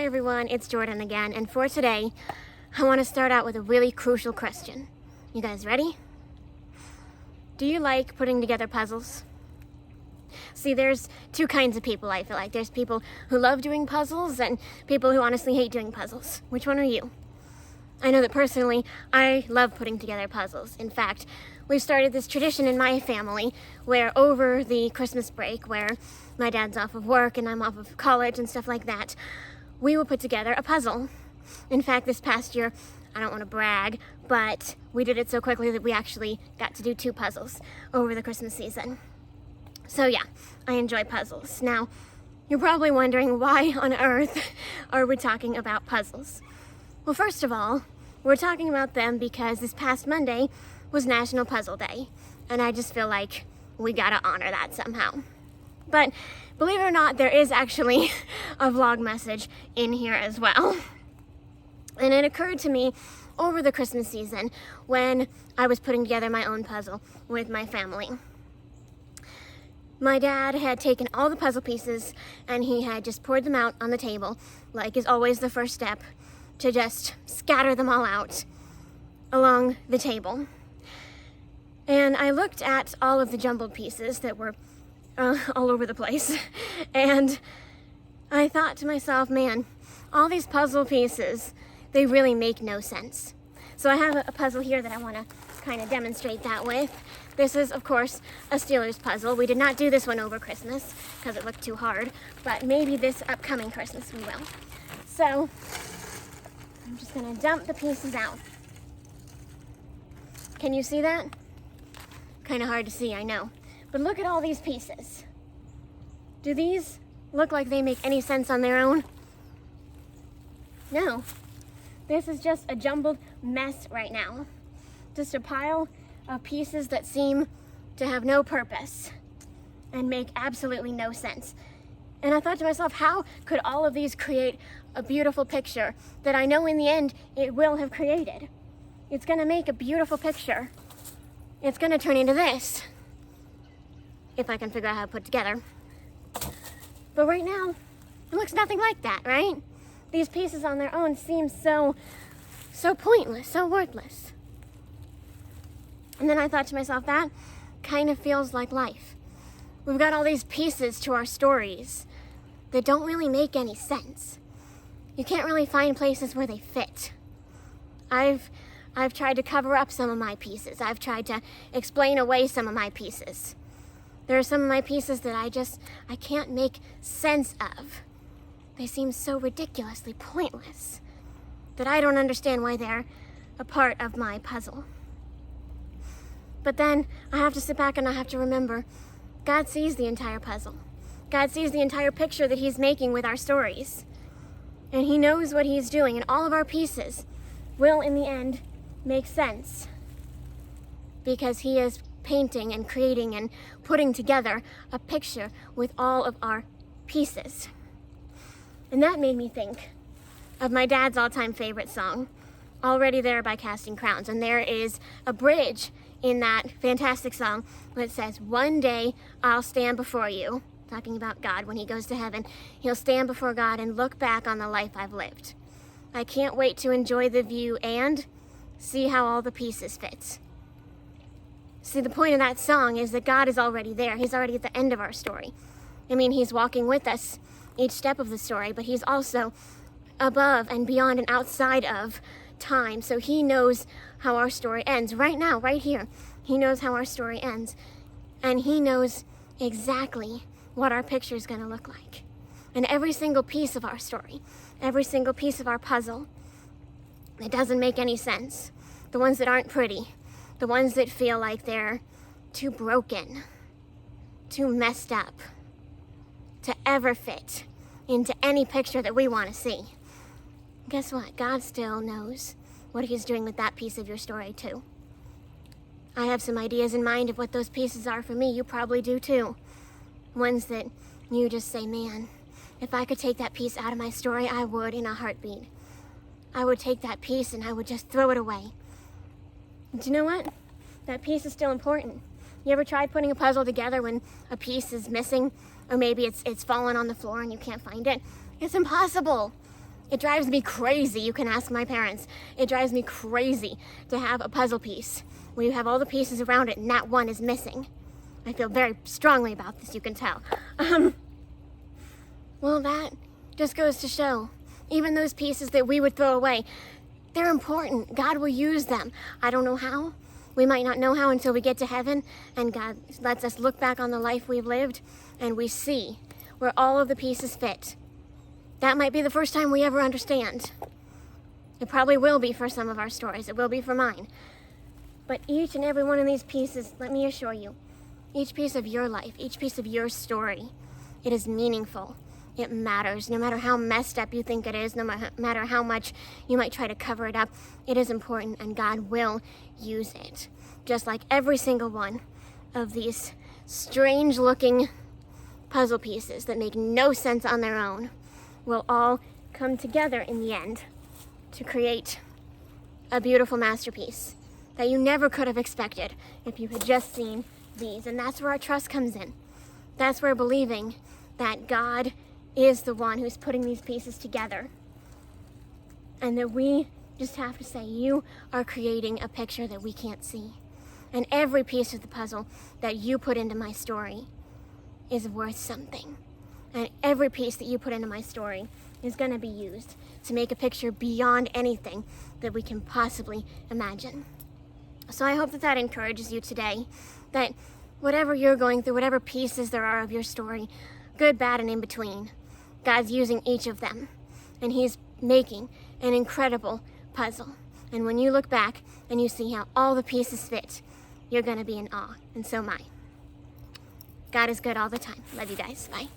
Hi everyone, it's Jordan again, and for today, I want to start out with a really crucial question. You guys ready? Do you like putting together puzzles? See, there's two kinds of people, I feel like. There's people who love doing puzzles and people who honestly hate doing puzzles. Which one are you? I know that personally, I love putting together puzzles. In fact, we've started this tradition in my family where over the Christmas break, where my dad's off of work and I'm off of college and stuff like that, we will put together a puzzle. In fact, this past year, I don't want to brag, but we did it so quickly that we actually got to do 2 puzzles over the Christmas season. So yeah, I enjoy puzzles. Now, you're probably wondering why on earth are we talking about puzzles? Well, first of all, we're talking about them because this past Monday was National Puzzle Day, and I just feel like we gotta honor that somehow. But believe it or not, there is actually a vlog message in here as well. And it occurred to me over the Christmas season when I was putting together my own puzzle with my family. My dad had taken all the puzzle pieces and he had just poured them out on the table, like is always the first step, to just scatter them all out along the table. And I looked at all of the jumbled pieces that were all over the place, and I thought to myself, man, all these puzzle pieces, they really make no sense. So I have a puzzle here that I want to kind of demonstrate that with. This is, of course, a Steelers puzzle. We did not do this one over Christmas because it looked too hard, but maybe this upcoming Christmas we will. So I'm just going to dump the pieces out. Can you see that? Kind of hard to see, I know. But look at all these pieces. Do these look like they make any sense on their own? No. This is just a jumbled mess right now. Just a pile of pieces that seem to have no purpose and make absolutely no sense. And I thought to myself, how could all of these create a beautiful picture that I know in the end it will have created? It's gonna make a beautiful picture. It's gonna turn into this, if I can figure out how to put it together. But right now, it looks nothing like that, right? These pieces on their own seem so pointless, so worthless. And then I thought to myself, that kind of feels like life. We've got all these pieces to our stories that don't really make any sense. You can't really find places where they fit. I've tried to cover up some of my pieces. I've tried to explain away some of my pieces. There are some of my pieces that I can't make sense of. They seem so ridiculously pointless that I don't understand why they're a part of my puzzle. But then I have to sit back and I have to remember, God sees the entire puzzle. God sees the entire picture that He's making with our stories. And He knows what He's doing, and all of our pieces will, in the end, make sense. Because He is painting and creating and putting together a picture with all of our pieces. And that made me think of my dad's all-time favorite song, Already There by Casting Crowns. And there is a bridge in that fantastic song that says, one day I'll stand before you, talking about God. When He goes to heaven, He'll stand before God and look back on the life I've lived. I can't wait to enjoy the view and see how all the pieces fit. See, the point of that song is that God is already there. He's already at the end of our story. I mean, He's walking with us each step of the story, but He's also above and beyond and outside of time. So He knows how our story ends right now, right here. He knows how our story ends. And He knows exactly what our picture is going to look like. And every single piece of our story, every single piece of our puzzle, it doesn't make any sense. The ones that aren't pretty, the ones that feel like they're too broken, too messed up to ever fit into any picture that we want to see. Guess what? God still knows what He's doing with that piece of your story too. I have some ideas in mind of what those pieces are for me. You probably do too. Ones that you just say, man, if I could take that piece out of my story, I would in a heartbeat. I would take that piece and I would just throw it away. Do you know what? That piece is still important. You ever tried putting a puzzle together when a piece is missing? Or maybe it's fallen on the floor and you can't find it? It's impossible. It drives me crazy. You can ask my parents. It drives me crazy to have a puzzle piece where you have all the pieces around it and that one is missing. I feel very strongly about this, you can tell. Well, that just goes to show, even those pieces that we would throw away, they're important. God will use them. I don't know how. We might not know how until we get to heaven and God lets us look back on the life we've lived and we see where all of the pieces fit. That might be the first time we ever understand. It probably will be for some of our stories. It will be for mine. But each and every one of these pieces, let me assure you, each piece of your life, each piece of your story, it is meaningful. It matters. No matter how messed up you think it is, no matter how much you might try to cover it up, it is important and God will use it. Just like every single one of these strange looking puzzle pieces that make no sense on their own will all come together in the end to create a beautiful masterpiece that you never could have expected if you had just seen these. And that's where our trust comes in. That's where believing that God is the one who's putting these pieces together. And that we just have to say, you are creating a picture that we can't see. And every piece of the puzzle that you put into my story is worth something. And every piece that you put into my story is going to be used to make a picture beyond anything that we can possibly imagine. So I hope that that encourages you today, that whatever you're going through, whatever pieces there are of your story, good, bad, and in between, God's using each of them, and He's making an incredible puzzle. And when you look back and you see how all the pieces fit, you're going to be in awe, and so am I. God is good all the time. Love you guys. Bye.